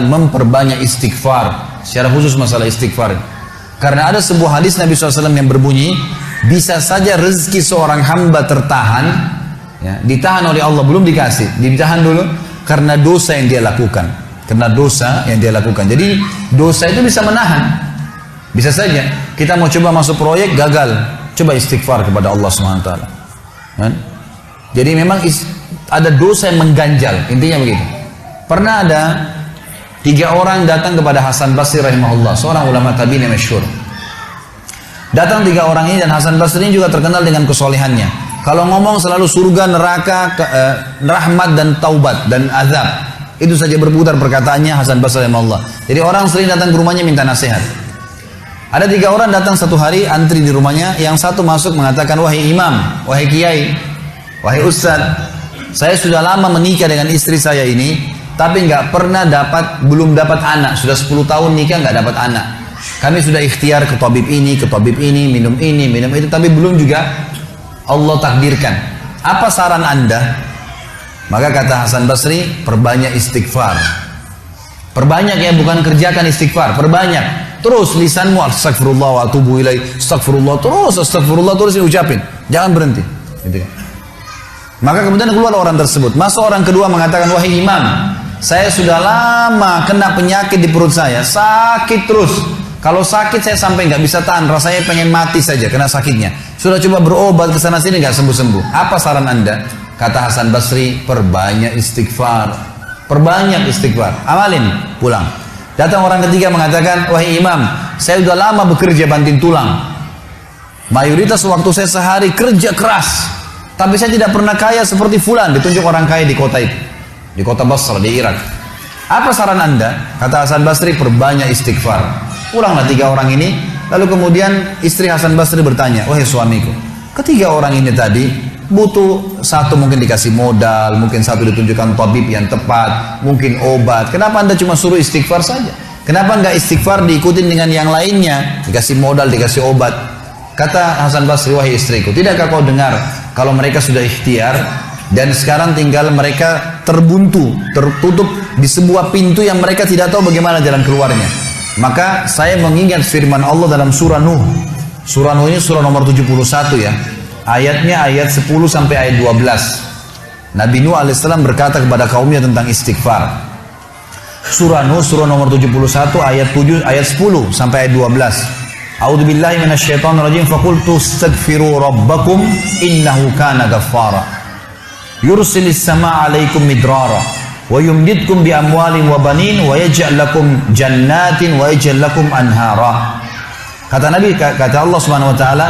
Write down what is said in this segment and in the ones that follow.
memperbanyak istighfar, secara khusus masalah istighfar. Karena ada sebuah hadis Nabi SAW yang berbunyi, bisa saja rezeki seorang hamba tertahan, ya, ditahan oleh Allah, belum dikasih, ditahan dulu karena dosa yang dia lakukan. Karena dosa yang dia lakukan. Jadi dosa itu bisa menahan. Bisa saja kita mau coba masuk proyek gagal, coba istighfar kepada Allah SWT. Kan? Jadi memang ada dosa yang mengganjal, intinya begitu. Pernah ada 3 orang datang kepada Hasan Basri rahimahullah, seorang ulama tabi'in yang masyhur. Datang 3 orang ini, dan Hasan Basri ini juga terkenal dengan kesolehannya. Kalau ngomong selalu surga, neraka, rahmat dan taubat dan azab. Itu saja berputar perkataannya Hasan Basri rahimahullah. Jadi orang sering datang ke rumahnya minta nasihat. Ada 3 orang datang satu hari antri di rumahnya. Yang satu masuk mengatakan, wahai imam, wahai kiai, wahai ustaz, saya sudah lama menikah dengan istri saya ini, tapi belum dapat anak. Sudah 10 tahun nikah nggak dapat anak. Kami sudah ikhtiar ke tabib ini, minum itu, tapi belum juga Allah takdirkan. Apa saran Anda? Maka kata Hasan Basri, perbanyak istighfar. Perbanyak ya, bukan kerjakan istighfar, perbanyak. Terus lisanmu astagfirullah wa atubu ilaih, astagfirullah terus diucapin. Jangan berhenti. Gitu. Maka kemudian keluar orang tersebut. Masuk orang kedua mengatakan, wahai imam, saya sudah lama kena penyakit di perut saya, sakit terus. Kalau sakit saya sampai nggak bisa tahan, rasanya pengen mati saja kena sakitnya. Sudah coba berobat ke sana sini nggak sembuh-sembuh. Apa saran Anda? Kata Hasan Basri, perbanyak istighfar. Perbanyak istighfar. Amalin, pulang. Datang orang ketiga mengatakan, wahai imam, saya sudah lama bekerja banting tulang. Mayoritas waktu saya sehari kerja keras. Tapi saya tidak pernah kaya seperti fulan. Ditunjuk orang kaya di kota itu, di kota Basra, di Irak. Apa saran Anda? Kata Hasan Basri, perbanyak istighfar. Pulanglah 3 orang ini. Lalu kemudian istri Hasan Basri bertanya, wahai suamiku, ketiga orang ini tadi butuh, satu mungkin dikasih modal, mungkin satu ditunjukkan tabib yang tepat, mungkin obat. Kenapa Anda cuma suruh istighfar saja? Kenapa enggak istighfar diikutin dengan yang lainnya? Dikasih modal, dikasih obat. Kata Hasan Basri, wahai istriku, tidakkah kau dengar kalau mereka sudah ikhtiar dan sekarang tinggal mereka terbuntu, tertutup di sebuah pintu yang mereka tidak tahu bagaimana jalan keluarnya. Maka saya mengingat firman Allah dalam surah Nuh. Surah Nuh ini surah nomor 71 ya. Ayatnya ayat 10 sampai ayat 12. Nabi Nuh alaihissalam berkata kepada kaumnya tentang istighfar. Surah Nuh surah nomor 71 ayat 7 ayat 10 sampai ayat 12. A'udzubillahi minasyaitonirrajim, faqultu astaghfiru rabbakum innahu kana ghaffara yursilis samaa 'alaikum midrara wa yumdidkum bi amwalin wa banin wa yaj'al lakum jannatin wa yaj'al lakum anhara. Kata Nabi, kata Allah Subhanahu wa taala,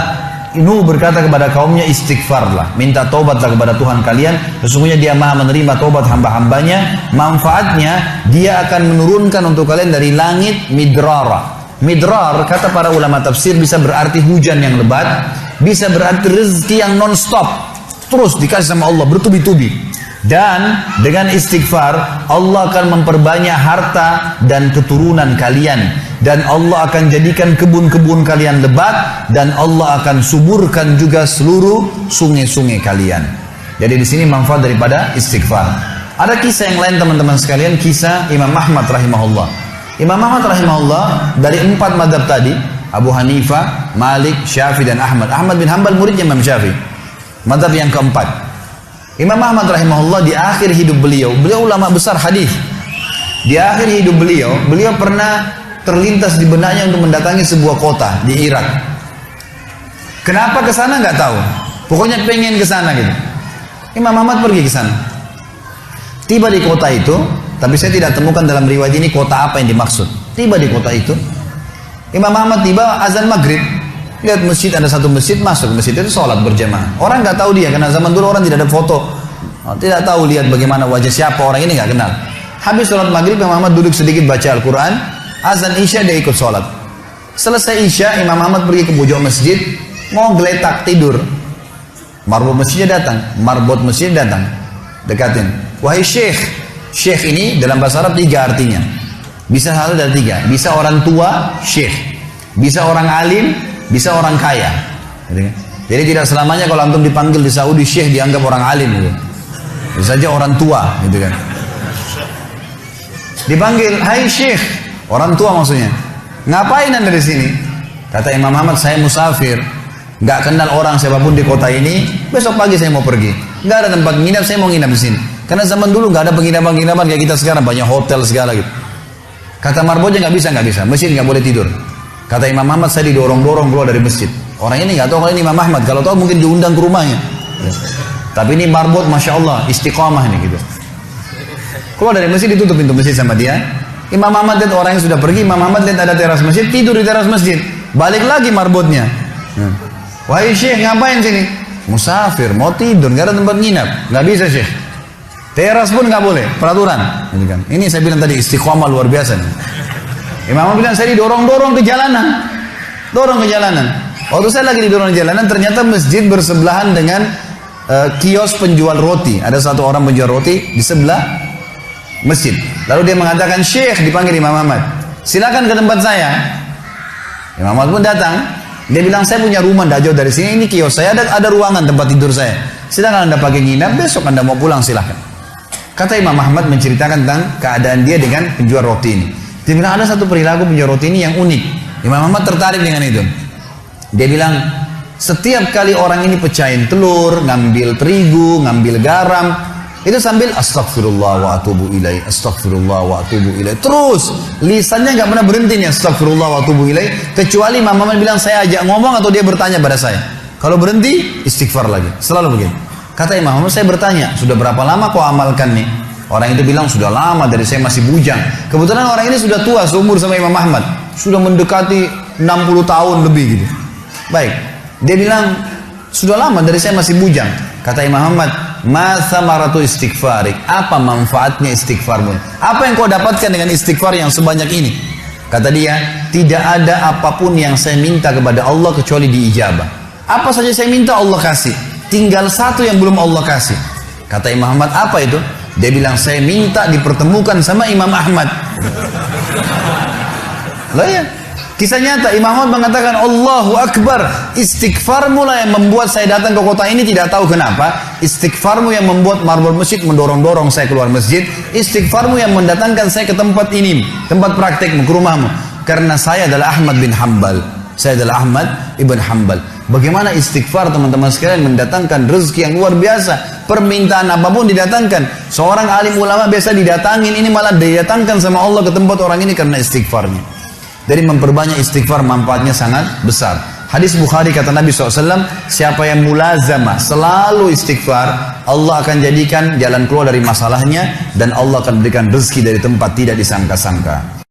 Nuh berkata kepada kaumnya, istighfarlah, minta taubatlah kepada Tuhan kalian, sesungguhnya Dia Maha menerima taubat hamba-hambanya. Manfaatnya Dia akan menurunkan untuk kalian dari langit midrara. Midrar, kata para ulama tafsir, bisa berarti hujan yang lebat, bisa berarti rezeki yang non-stop, terus dikasih sama Allah bertubi-tubi. Dan dengan istighfar Allah akan memperbanyak harta dan keturunan kalian, dan Allah akan jadikan kebun-kebun kalian lebat, dan Allah akan suburkan juga seluruh sungai-sungai kalian. Jadi di sini manfaat daripada istighfar. Ada kisah yang lain teman-teman sekalian, kisah Imam Ahmad rahimahullah. Imam Ahmad rahimahullah dari 4 madhab tadi, Abu Hanifah, Malik, Syafi'i dan Ahmad. Ahmad bin Hanbal muridnya Imam Syafi'i. Madhab yang keempat. Imam Ahmad rahimahullah di akhir hidup beliau ulama besar hadis. Di akhir hidup beliau pernah terlintas di benaknya untuk mendatangi sebuah kota di Irak. Kenapa ke sana nggak tahu. Pokoknya pengen ke sana gitu. Imam Ahmad pergi ke sana. Tiba di kota itu, tapi saya tidak temukan dalam riwayat ini kota apa yang dimaksud. Tiba di kota itu, Imam Ahmad tiba azan maghrib. Lihat masjid, ada satu masjid, masuk ke masjid itu sholat berjamaah. Orang nggak tahu dia, karena zaman dulu orang tidak ada foto, tidak tahu lihat bagaimana wajah siapa orang ini, nggak kenal. Habis sholat maghrib, Imam Ahmad duduk sedikit baca Al-Quran. Azan Isya dia ikut sholat. Selesai Isya, Imam Ahmad pergi ke pojok masjid, mau geletak tidur. Marbot masjidnya datang, dekatin. Wahai Syekh. Syekh ini dalam bahasa Arab 3 artinya. Bisa hal dari 3. Bisa orang tua, Syekh. Bisa orang alim, bisa orang kaya. Jadi tidak selamanya kalau antum dipanggil di Saudi Syekh dianggap orang alim gitu. Bisa saja orang tua gitu kan. Dipanggil, hai Syekh, orang tua maksudnya. Ngapain anda di sini? Kata Imam Ahmad, saya musafir, nggak kenal orang siapapun di kota ini. Besok pagi saya mau pergi, nggak ada tempat nginap, saya mau nginap di sini. Karena zaman dulu nggak ada penginapan-penginapan kayak kita sekarang, banyak hotel segala gitu. Kata marbotnya, nggak bisa, masjid nggak boleh tidur. Kata Imam Ahmad, saya didorong-dorong keluar dari masjid. Orang ini nggak tahu kalau ini Imam Ahmad, kalau tahu mungkin diundang ke rumahnya. Tapi ini marbot, masya Allah, istiqamah ini gitu. Keluar dari masjid, ditutup pintu masjid sama dia. Imam Ahmad lihat orang yang sudah pergi, Imam Ahmad lihat ada teras masjid, tidur di teras masjid. Balik lagi marbotnya. Wahai Syekh, ngapain sini? Musafir, mau tidur, nggak ada tempat nginap. Nggak bisa Syekh. Teras pun nggak boleh, peraturan. Ini saya bilang tadi istiqomah luar biasa nih. Imam Ahmad bilang, saya didorong-dorong ke jalanan. Dorong ke jalanan. Waktu saya lagi didorong ke jalanan, ternyata masjid bersebelahan dengan kios penjual roti. Ada satu orang penjual roti di sebelah masjid. Lalu dia mengatakan, Syekh, dipanggil Imam Ahmad, silakan ke tempat saya. Imam Ahmad pun datang. Dia bilang, saya punya rumah tidak jauh dari sini, ini kios saya, ada ruangan tempat tidur saya. Silakan anda pakai nginap, besok anda mau pulang silakan. Kata Imam Ahmad menceritakan tentang keadaan dia dengan penjual roti ini. Dia bilang, ada satu perilaku penjual roti ini yang unik. Imam Ahmad tertarik dengan itu. Dia bilang, setiap kali orang ini pecahin telur, ngambil terigu, ngambil garam, itu sambil astagfirullah wa atubu ilaih, astagfirullah wa atubu ilaih. Terus lisannya nggak pernah berhenti nih, astagfirullah wa atubu ilaih, kecuali Imam Ahmad bilang, saya ajak ngomong atau dia bertanya pada saya. Kalau berhenti, istighfar lagi. Selalu begitu. Kata Imam Ahmad, saya bertanya, sudah berapa lama kau amalkan nih? Orang itu bilang, sudah lama, dari saya masih bujang. Kebetulan orang ini sudah tua seumur sama Imam Ahmad, sudah mendekati 60 tahun lebih gitu. Baik, dia bilang, sudah lama, dari saya masih bujang. Kata Imam Ahmad, ma thamaratu istighfarik, apa manfaatnya istighfarmu? Apa yang kau dapatkan dengan istighfar yang sebanyak ini? Kata dia, tidak ada apapun yang saya minta kepada Allah kecuali diijabah. Apa saja saya minta Allah kasih, tinggal satu yang belum Allah kasih. Kata Imam Ahmad, apa itu? Dia bilang, saya minta dipertemukan sama Imam Ahmad. Lah ya, kisah nyata. Imam Ahmad mengatakan, Allahu Akbar, istighfarmu lah yang membuat saya datang ke kota ini, tidak tahu kenapa. Istighfarmu yang membuat marbot masjid mendorong-dorong saya keluar masjid. Istighfarmu yang mendatangkan saya ke tempat ini, tempat praktekmu, ke rumahmu. Karena saya adalah Ahmad bin Hanbal. Saya adalah Ahmad ibn Hanbal. Bagaimana istighfar teman-teman sekalian mendatangkan rezeki yang luar biasa. Permintaan apapun didatangkan. Seorang alim ulama biasa didatangin, ini malah didatangkan sama Allah ke tempat orang ini karena istighfarnya. Dari memperbanyak istighfar manfaatnya sangat besar. Hadis Bukhari kata Nabi SAW, siapa yang mulazamah selalu istighfar, Allah akan jadikan jalan keluar dari masalahnya dan Allah akan berikan rezeki dari tempat tidak disangka-sangka.